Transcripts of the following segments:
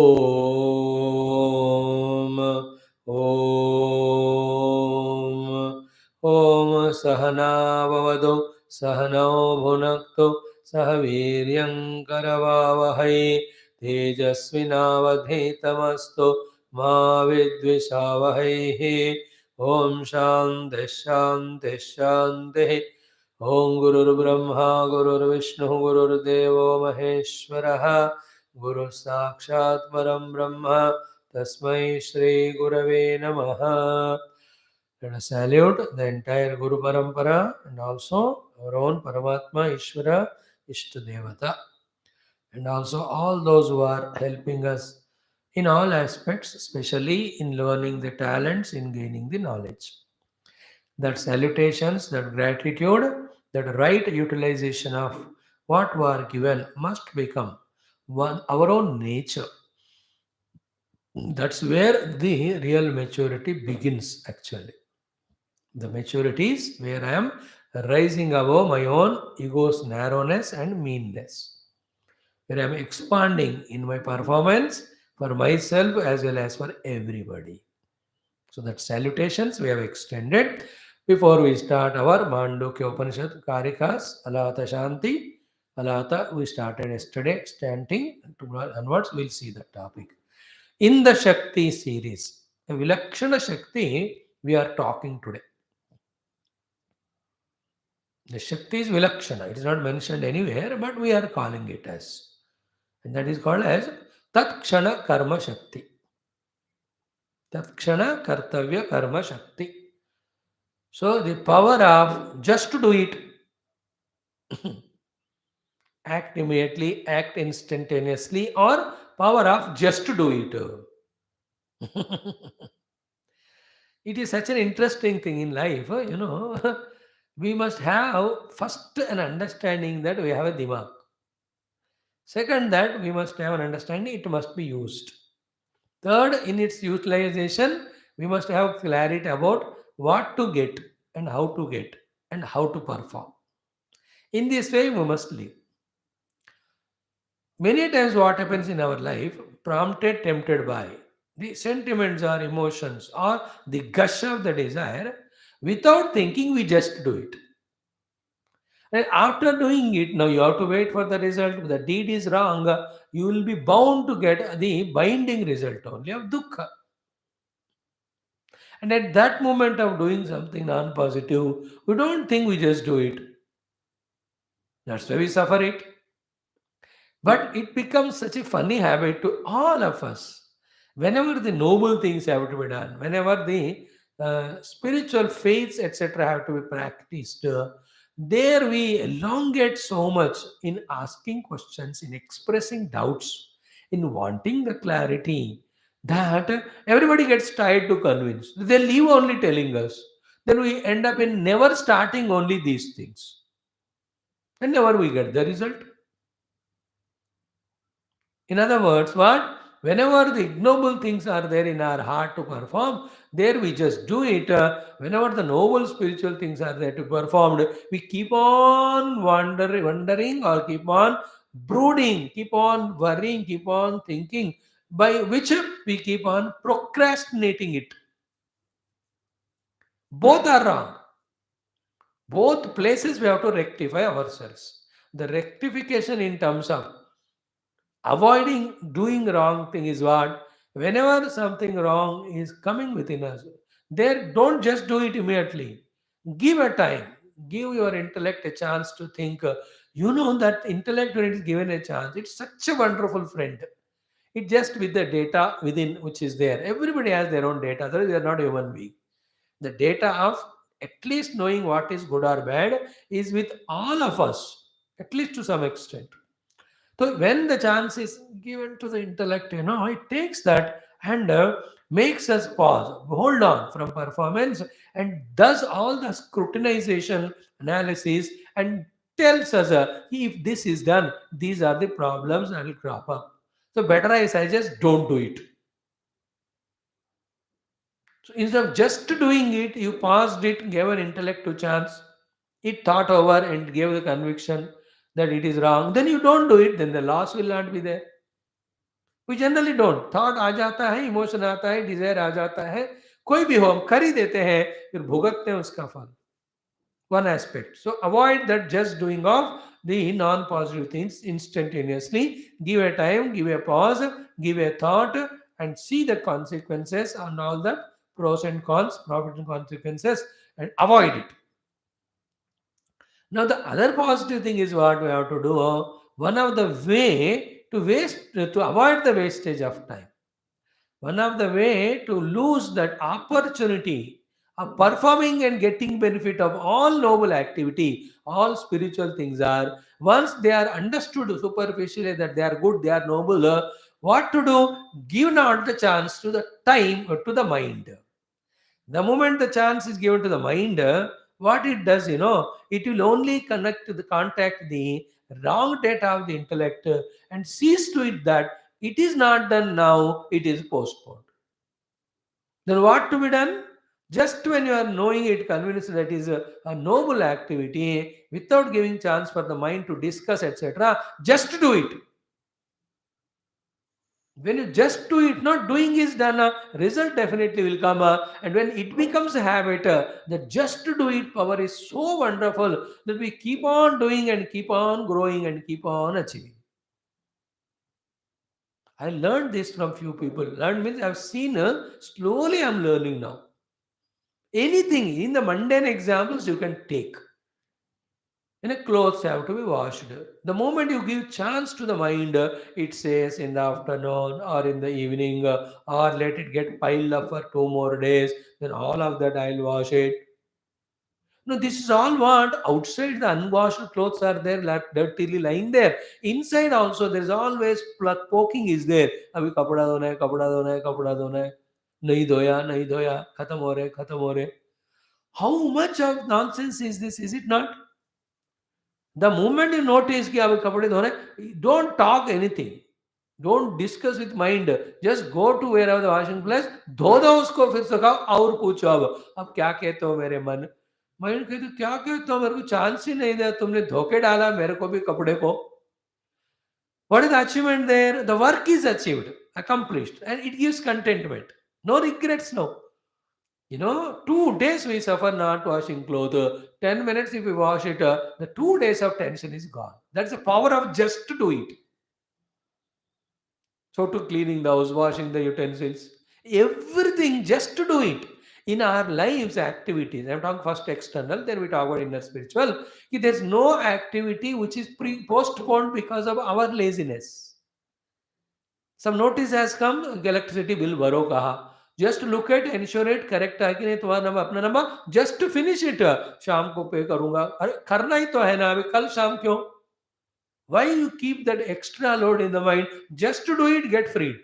ॐ ॐ ॐ सहना भवतु सहनौ भुनक्तु सह वीर्यं करवावहै तेजस्विनावधीतमस्तु मा विद्विषावहैः ॐ शान्तिः शान्तिः शान्तिः ॐ गुरुर्ब्रह्मा गुरुर्विष्णुः गुरुर्देवो महेश्वरः गुरु साक्षात् परं ब्रह्म तस्मै Shri gurave namaha. Let us salute the entire Guru Parampara and also our own Paramatma Ishvara Ishtadevata, and also all those who are helping us in all aspects, especially in learning the talents, in gaining the knowledge. That salutations, that gratitude, that right utilization of what we are given must become one our own nature. That's where the real maturity begins actually. The maturity is where I am rising above my own ego's narrowness and meanness, where I am expanding in my performance for myself as well as for everybody. So that salutations we have extended before we start our Mandukya Upanishad Karikas, Alata Shanti. Alata we started yesterday, standing tomorrow onwards we'll see the topic. In the Shakti series, the Vilakshana Shakti we are talking today. The Shakti is Vilakshana. It is not mentioned anywhere, but we are calling it as. And that is called as Tatkshana Karma Shakti. Tatkshana Kartavya Karma Shakti. So the power of just to do it, act immediately, act instantaneously, or power of just to do it. It is such an interesting thing in life, we must have first an understanding that we have a dimag. Second, that we must have an understanding it must be used. Third, in its utilization, we must have clarity about what to get and how to get and how to perform. In this way, we must live. Many times, what happens in our life, prompted, tempted by the sentiments or emotions or the gush of the desire, without thinking, we just do it. And after doing it, now you have to wait for the result. If the deed is wrong, you will be bound to get the binding result only of dukkha. And at that moment of doing something non positive, we don't think we just do it. That's why we suffer it. But it becomes such a funny habit to all of us. Whenever the noble things have to be done, whenever the spiritual faiths, etc., have to be practiced, there we elongate so much in asking questions, in expressing doubts, in wanting the clarity that everybody gets tired to convince. They leave only telling us. Then we end up in never starting only these things. And never we get the result. In other words, what? Whenever the ignoble things are there in our heart to perform, there we just do it. Whenever the noble spiritual things are there to perform, we keep on wondering or keep on brooding, keep on worrying, keep on thinking, by which we keep on procrastinating it. Both are wrong. Both places we have to rectify ourselves. The rectification in terms of avoiding doing wrong thing is what? Whenever something wrong is coming within us, there don't just do it immediately. Give a time. Give your intellect a chance to think. That intellect, when it is given a chance, it's such a wonderful friend. It just with the data within which is there. Everybody has their own data. Otherwise, they are not human being. The data of at least knowing what is good or bad is with all of us, at least to some extent. So when the chance is given to the intellect, it takes that and makes us pause, hold on from performance, and does all the scrutinization analysis and tells us if this is done, these are the problems that will crop up. So better I suggest don't do it. So instead of just doing it, you paused it, gave an intellect to chance, it thought over and gave the conviction that it is wrong. Then you don't do it, then the loss will not be there. We generally don't, thought आ जाता है, emotion आता है, Dzire आ जाता है, कोई भी हो हम कर ही देते हैं, फिर भुगतते हैं उसका फल। One aspect. So avoid that just doing of the non-positive things instantaneously. Give a time, give a pause, give a thought, and see the consequences and all the pros and cons, profit and consequences, and avoid it. Now the other positive thing is what we have to do. One of the way to avoid the wastage of time. One of the way to lose that opportunity of performing and getting benefit of all noble activity, all spiritual things are, once they are understood superficially that they are good, they are noble, what to do? Give not the chance to the time or to the mind. The moment the chance is given to the mind, what it does, it will only contact the wrong data of the intellect, and sees to it that it is not done now, it is postponed. Then what to be done? Just when you are knowing it, convinced that is a noble activity, without giving chance for the mind to discuss, etc., just do it. When you just do it, not doing is done, result definitely will come. And when it becomes a habit, the just to do it power is so wonderful that we keep on doing and keep on growing and keep on achieving. I learned this from few people. Learn means I've seen, slowly I'm learning now. Anything in the mundane examples you can take. And clothes have to be washed. The moment you give chance to the mind, it says in the afternoon or in the evening, or let it get piled up for 2 more days, then all of that I'll wash it. No, this is all what outside the unwashed clothes are there, dirtily lying there. Inside also, there is always poking is there. अभी कपड़ा धोना है, कपड़ा धोना है, कपड़ा धोना है. नहीं धोया, नहीं धोया, खत्म हो रहे, खत्म हो रहे. How much of nonsense is this? Is it not? The moment you notice कि अब कपड़े धोने, don't talk anything. Don't discuss with mind. Just go to wherever the washing place, धो दो उसको, फिर सुखाओ और पूछो अब क्या कहते हो मेरे मन. माइंड कहते क्या कहते हो, मेरे को चांस ही नहीं दिया, तुमने धोके डाला मेरे को भी कपड़े को. What is the achievement there? The work is achieved, accomplished, and it gives contentment. No regrets, no. 2 days we suffer not washing clothes. 10 minutes if we wash it, the 2 days of tension is gone. That's the power of just to do it. So to cleaning the house, washing the utensils, everything just to do it. In our lives, activities, I'm talking first external, then we talk about inner spiritual. There's no activity which is postponed because of our laziness. Some notice has come, electricity bill भरो कहा. Just look at, ensure it correct है कि नहीं, तुम्हारा number अपना number, just to finish it. शाम को पे करूंगा, अरे करना ही तो है ना, अभी कल शाम क्यों? Why you keep that extra load in the mind? Just to do it, get free.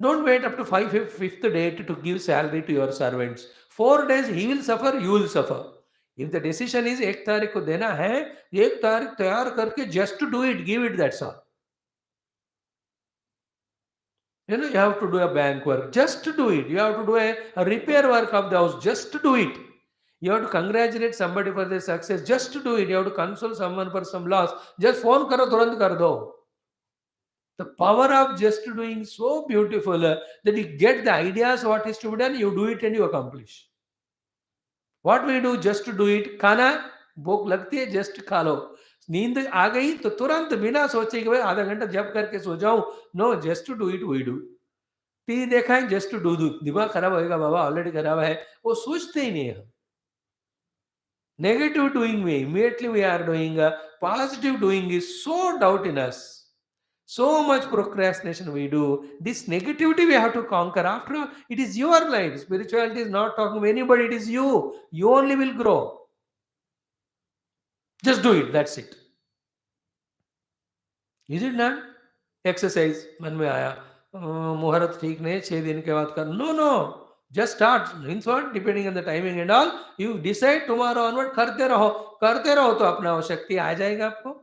Don't wait up to fifth date to give salary to your servants. 4 days he will suffer, you will suffer. If the decision is 1 तारीख को देना है, 1 तारीख तैयार करके just to do it, give it, that's all. You have to do a bank work, just to do it. You have to do a repair work of the house, just to do it. You have to congratulate somebody for their success, just to do it. You have to console someone for some loss, just phone karo, turant kar do. The power of just doing so beautiful, that you get the ideas what is to be done, you do it and you accomplish. What we do just to do it, खाना भूख लगती है, just खा लो. नींद आ गई तो तुरंत बिना सोचे कि भाई आधा घंटा जब करके सो जाऊं, no, just to do it we do. TV देखा है, जस्ट टू डू, दिमाग खराब होएगा बाबा, ऑलरेडी खराब है, वो सोचते ही नहीं है. Negative doing way, immediately we are doing. Positive doing is so doubt in us. So much procrastination we do. This negativity we have to conquer. After all, it is your life. Spirituality is not talking to anybody, it is you. You only will grow. Just do it, that's it. Is it not? Exercise, मन में आया, मुहूर्त ठीक नहीं, 6 दिन के बाद कर. No. Just start. Means what? Depending on the timing and all, you decide tomorrow onward, करते रहो तो अपना वो शक्ति आ जाएगा आपको.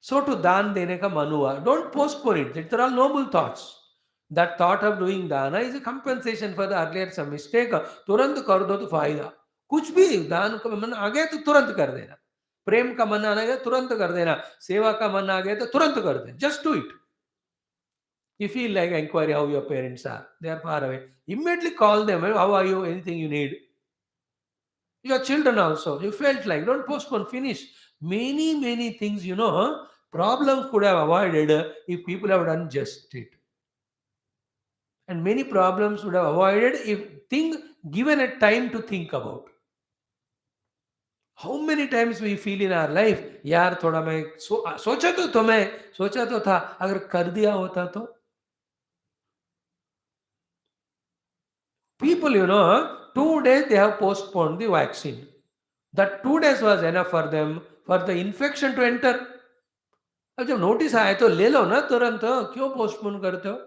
So to दान देने का मन हुआ, don't postpone it. These are all noble thoughts. That thought of doing dana is a compensation for the earlier some mistake. तुरंत कर दो तो फायदा. कुछ भी दान का मन आ गया तो तुरंत कर देना. प्रेम का मन आना गया तुरंत कर देना, सेवा का मन आ गया तो तुरंत कर दे, just do it. You feel like inquiry how your parents are, they are far away, immediately call them, how are you, anything you need. Your children also, you felt like, don't postpone, finish. Many things, problems could have avoided if people have done just it. And many problems would have avoided if think given a time to think about. How many times we feel in our life, यार थोड़ा मैं सोचा तो था, अगर कर दिया होता तो. People, 2 days they have postponed the vaccine. That 2 days was enough for them for the infection to enter. अब जब नोटिस आए तो ले लो ना तुरंत, क्यों पोस्टपोन करते हो?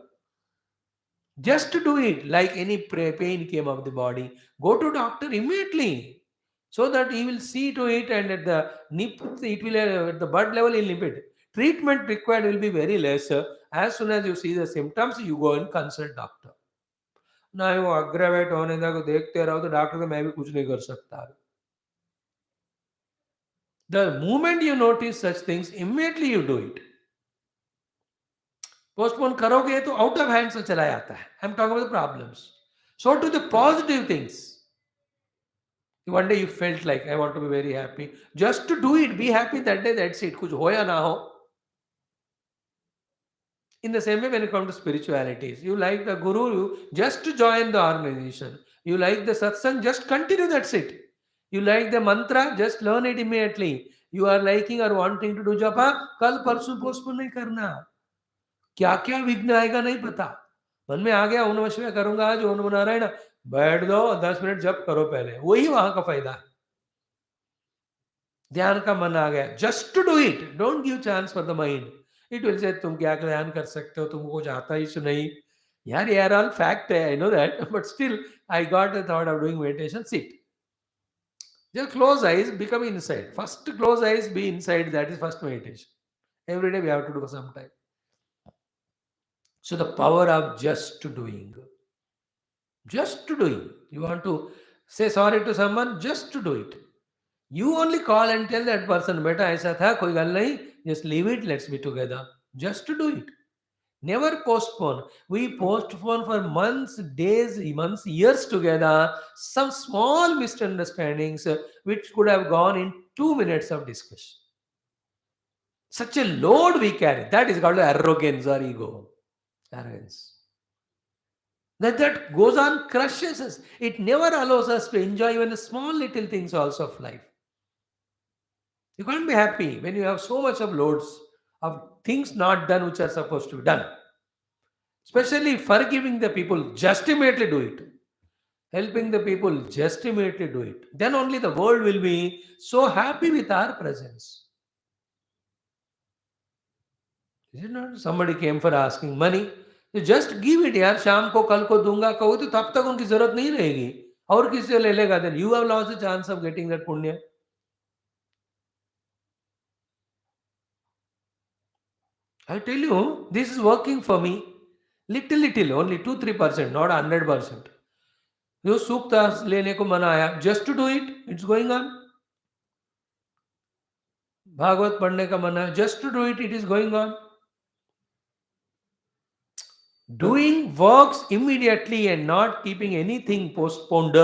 Just do it. Like any pain came of the body, go to doctor immediately, so that he will see to it, and at the nip, it will at the blood level he'll nip it. Treatment required will be very less. As soon as you see the symptoms, you go and consult doctor. ना वो अग्रेवेट होने तक देखते रहो तो doctor को मैं भी कुछ नहीं कर सकता. The moment you notice such things, immediately you do it. Postpone करोगे तो आउट ऑफ हैंड से चला जाता है. I am talking about the problems. So to the positive things. One day you felt like I want to be very happy. Just to do it, be happy that day. That's it. कुछ हो या ना हो. In the same way, when it comes to spiritualities, you like the guru, you just to join the organization. You like the satsang, just continue. That's it. You like the mantra, just learn it immediately. You are liking or wanting to do japa, कल परसों postpone नहीं करना. क्या क्या विघ्न आएगा नहीं पता. मन में आ गया ओम नमः शिवाय करूंगा आज, ओम नमः नारायण, बैठ दो 10 मिनट जप करो पहले, वही वहां का फायदा है. ध्यान का मन आ गया, just to do it, don't give chance for the mind. It will say तुम क्या ध्यान कर सकते हो, तुमको कुछ आता ही नहीं. यार यार ऑल फैक्ट है, I know that, but still I got the thought of doing meditation. Sit, just close eyes, become inside. First close eyes, be inside. That is first meditation. Every day we have to do for some time. So the power of just doing. Just doing. You want to say sorry to someone, just to do it. You only call and tell that person, beta aisa tha, koi gal nahi, just leave it, let's be together. Just to do it. Never postpone. We postpone for months, days, months, years together. Some small misunderstandings which could have gone in 2 minutes of discussion. Such a load we carry. That is called arrogance or ego. Arrogance. That goes on, crushes us. It never allows us to enjoy even the small little things also of life. You can't be happy when you have so much of loads of things not done which are supposed to be done. Especially forgiving the people, just immediately do it. Helping the people, just immediately do it. Then only the world will be so happy with our presence. Is it not? Somebody came for asking money. You just give it, यार शाम को कल को दूंगा कहो तो तब तक उनकी जरूरत नहीं रहेगी, और किसी से ले लेगा. Then you have lost the chance of getting that punya. I tell you, this is working for me. Little, only 2-3%, not 100%. जो सूक्ता लेने को मना आया, just to do it, it's going on. Bhagavat पढ़ने का मना, just to do it, it is going on. Doing works immediately and not keeping anything postponed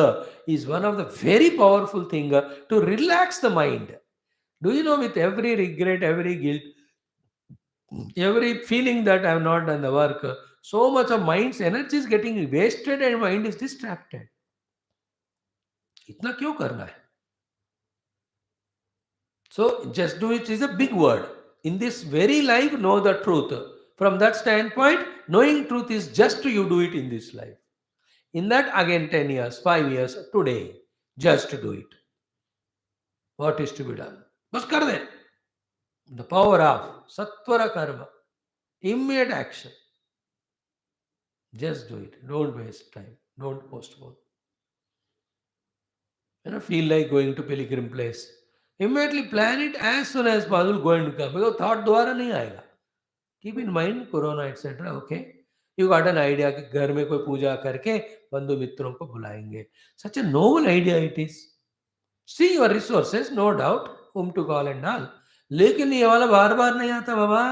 is one of the very powerful thing to relax the mind. Do you know, with every regret, every guilt, every feeling that I have not done the work, so much of mind's energy is getting wasted and mind is distracted. इतना क्यों करना है? So just do it is a big word. In this very life, know the truth. From that standpoint, knowing truth is just you do it in this life. In that, again, 10 years, 5 years, today, just to do it. What is to be done? बस कर दे. The power of Sattvara Karma. Immediate action. Just do it. Don't waste time. Don't postpone. Feel like going to pilgrim place. Immediately plan it as soon as possible, going to come. Because thought दोबारा नहीं आएगा. Keep in mind Corona, etc. Okay. You got an idea कि घर में कोई पूजा करके बंधु मित्रों को बुलाएंगे. Such a noble idea it is. See your resources, no doubt. whom to call and all. लेकिन ये वाला बार बार नहीं आता बाबा.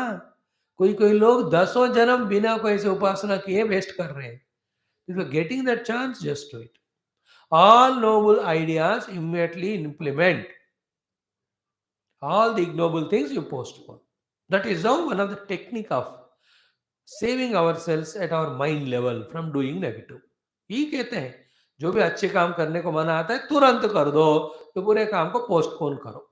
कोई कोई लोग दसों जन्म बिना कोई ऐसे उपासना किए वेस्ट कर रहे हैं. If you're getting that chance, just do it. All noble ideas immediately implement. All the ignoble things you postpone. That is how one of the technique of saving ourselves at our mind level from doing negative. ये कहते हैं जो भी अच्छे काम करने को मना आता है तुरंत कर दो, तो बुरे काम को पोस्टपोन करो.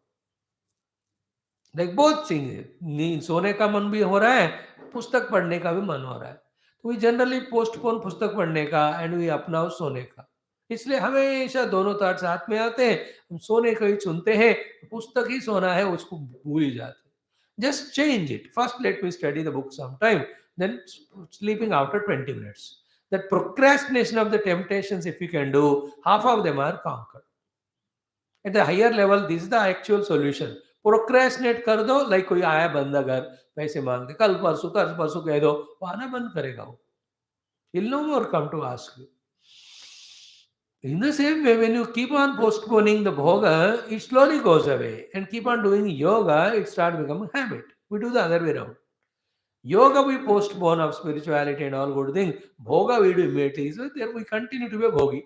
लाइक बोथ थिंग, नींद सोने का मन भी हो रहा है, पुस्तक पढ़ने का भी मन हो रहा है, तो वी जनरली पोस्टपोन पुस्तक पढ़ने का एंड वी अपनाओ सोने का. इसलिए हमेशा दोनों थॉट साथ में आते हैं. हम सोने को ही चुनते हैं, पुस्तक ही सोना है उसको भूल ही जाते हैं. Just change it. First let me study the book some time, then sleeping after 20 minutes. That procrastination of the temptations, if you can do, half of them are conquered. At the higher level, this is the actual solution. Procrastinate कर दो, like कोई आया बंदा घर पैसे मांगते, कल परसों कह दो, वो आना बंद करेगा वो. He'll no more come to ask you. In the same way, when you keep on postponing the bhoga, it slowly goes away. And keep on doing yoga, it starts becoming habit. We do the other way around. Yoga we postpone of spirituality and all good things. Bhoga we do immediately. So there we continue to be a bhogi.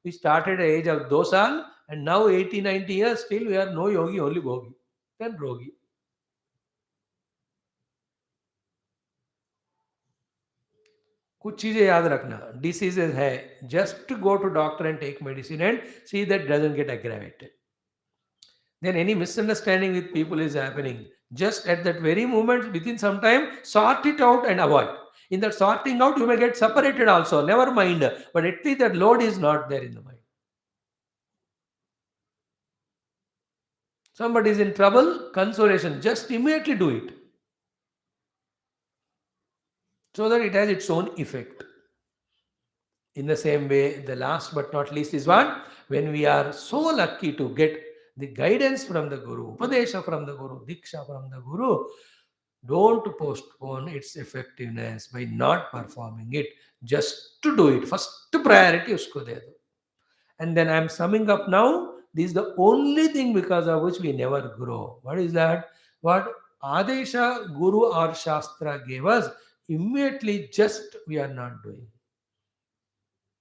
We started at the age of 2 saal and now 80, 90 years, still we are no yogi, only bhogi. Then bhogi. कुछ चीजें याद रखना. Diseases है, just go to doctor and take medicine and see that doesn't get aggravated. Then any misunderstanding with people is happening. Just at that very moment, within some time, sort it out and avoid. In that sorting out, you may get separated also. Never mind. But at least that load is not there in the mind. Somebody is in trouble, consolation. Just immediately do it. So that it has its own effect. In the same way, the last but not least is what? When we are so lucky to get the guidance from the Guru, Upadesha from the Guru, Diksha from the Guru, don't postpone its effectiveness by not performing it. Just to do it. First priority usko de do. And then I'm summing up now. This is the only thing because of which we never grow. What is that? What Adesha, Guru or Shastra gave us, immediately just we are not doing.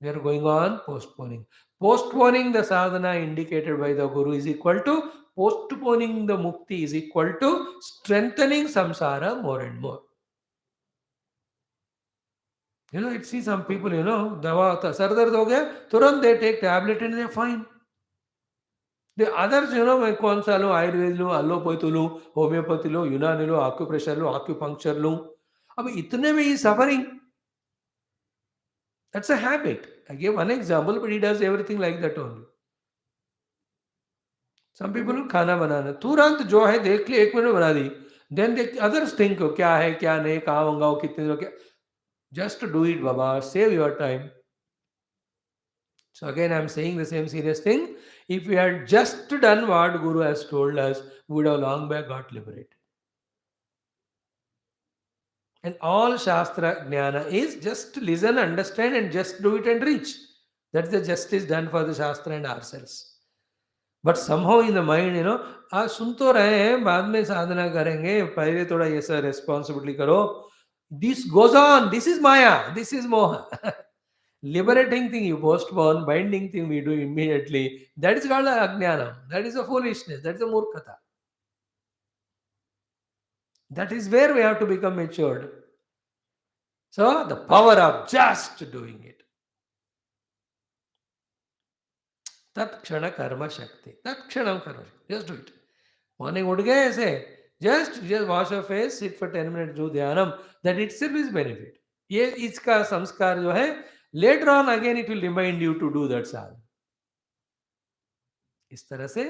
We are going on postponing. Postponing the sadhana indicated by the Guru is equal to postponing the mukti is equal to strengthening samsara more and more. You see some people, dawa sar dard ho gaya, turant they take tablet and they're fine. The others, मैं कौन सा लूँ, आयुर्वेद लूँ, allopathy लूँ, homeopathy लूँ, यूनानी लूँ, आक्यूप्रेशर लूँ, आक्यूपंक्चर लूँ. अब इतने में ही suffering. That's a habit. I gave one example, but he does everything like that only. Some people खाना बनाना तुरंत जो है देख लिए 1 मिनट में बना दी. Then the others think क्या है क्या नहीं, कहाँ मंगाओ, कितने दिनों क्या. Just do it, Baba. Save your time. So again, I'm saying the same serious thing. If we had just done what Guru has told us, we would have long back got liberated. And all Shastra Jnana is just listen, understand, and just do it and reach. That's the justice done for the Shastra and ourselves. But somehow in the mind आज सुन तो रहे हैं, बाद में साधना करेंगे, पहले थोड़ा ये सर रेस्पॉन्सिबिलिटी करो. This goes on. This is Maya, this is मोह. Liberating thing you postpone, binding thing we do immediately. That is called ajnana. That is a foolishness. That is a murkhata. That is where we have to become matured. So the power of just doing it. Tatkshana karma shakti. Tatkshana karma shakti. Just do it. Morning उठ गए ऐसे, just wash your face, sit for 10 minutes, do dhyanam. That itself is benefit. ये इसका संस्कार जो है, later on again it will remind you to do that sadhana. इस तरह से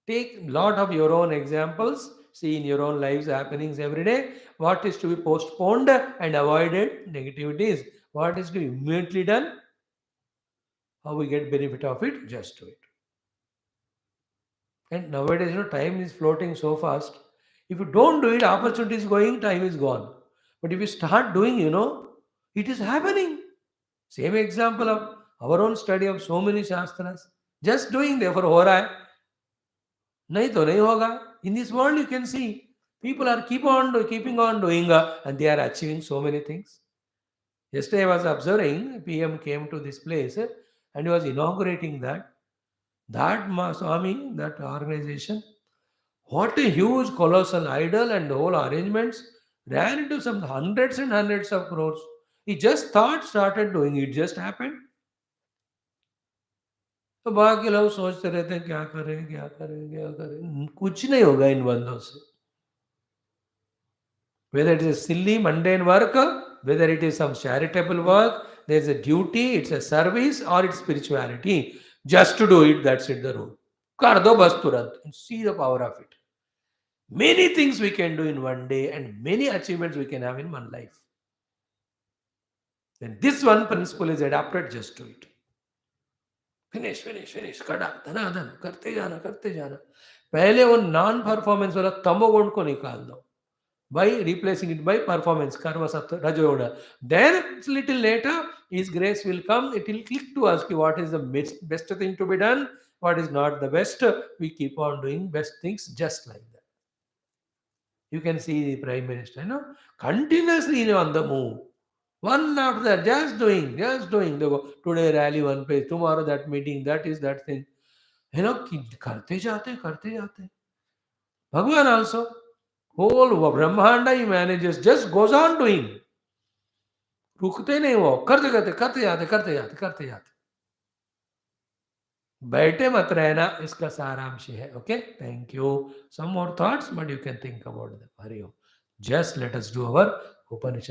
take lot of your own examples, see in your own lives happenings every day, what is to be postponed and avoided, negativities, what is to be immediately done, how we get benefit of it, just do it. And nowadays, time is floating so fast. If you don't do it, opportunity is going, time is gone. But if you start doing, it is happening. Same example of our own study of so many Shastras. Just doing, therefore, ho raha hai. नहीं तो नहीं होगा. In this world, you can see people are keeping on doing, and they are achieving so many things. Yesterday, I was observing PM came to this place and he was inaugurating that Swami, that organization. What a huge, colossal idol and the whole arrangements ran into some hundreds and hundreds of crores. He just started doing it, just happened. तो बाकी लोग सोचते रहते हैं क्या करें क्या करें क्या करें, कुछ नहीं होगा इन बंदों से. Whether it is silly mundane work, whether it is some charitable work, there's a duty, it's a service, or it's spirituality. Just to do it, that's it, the rule. कर दो बस तुरंत and see the power of it. Many things we can do in one day and many achievements we can have in one life. Then this one principle is adapted, just do it. Finish कड़ा धनाधन करते जाना. पहले वो non performance वाला तमोगुण को निकाल दो by replacing it by performance, karma sattva rajoguణ. Then little later his grace will come, it will click to us ki what is the best thing to be done, what is not the best. We keep on doing best things just like that. You can see the prime minister, continuously on the move. One after that, just doing. They go, today rally one place, tomorrow that meeting, that is that thing. करते जाते. Bhagwan also, whole Brahmanda he manages, just goes on doing. रुकते नहीं वो, करते जाते. बैठे मत रहना, इसका सारांश है. Okay, thank you. Some more thoughts, but you can think about them. Hari Om. Just let us do our Upanishad.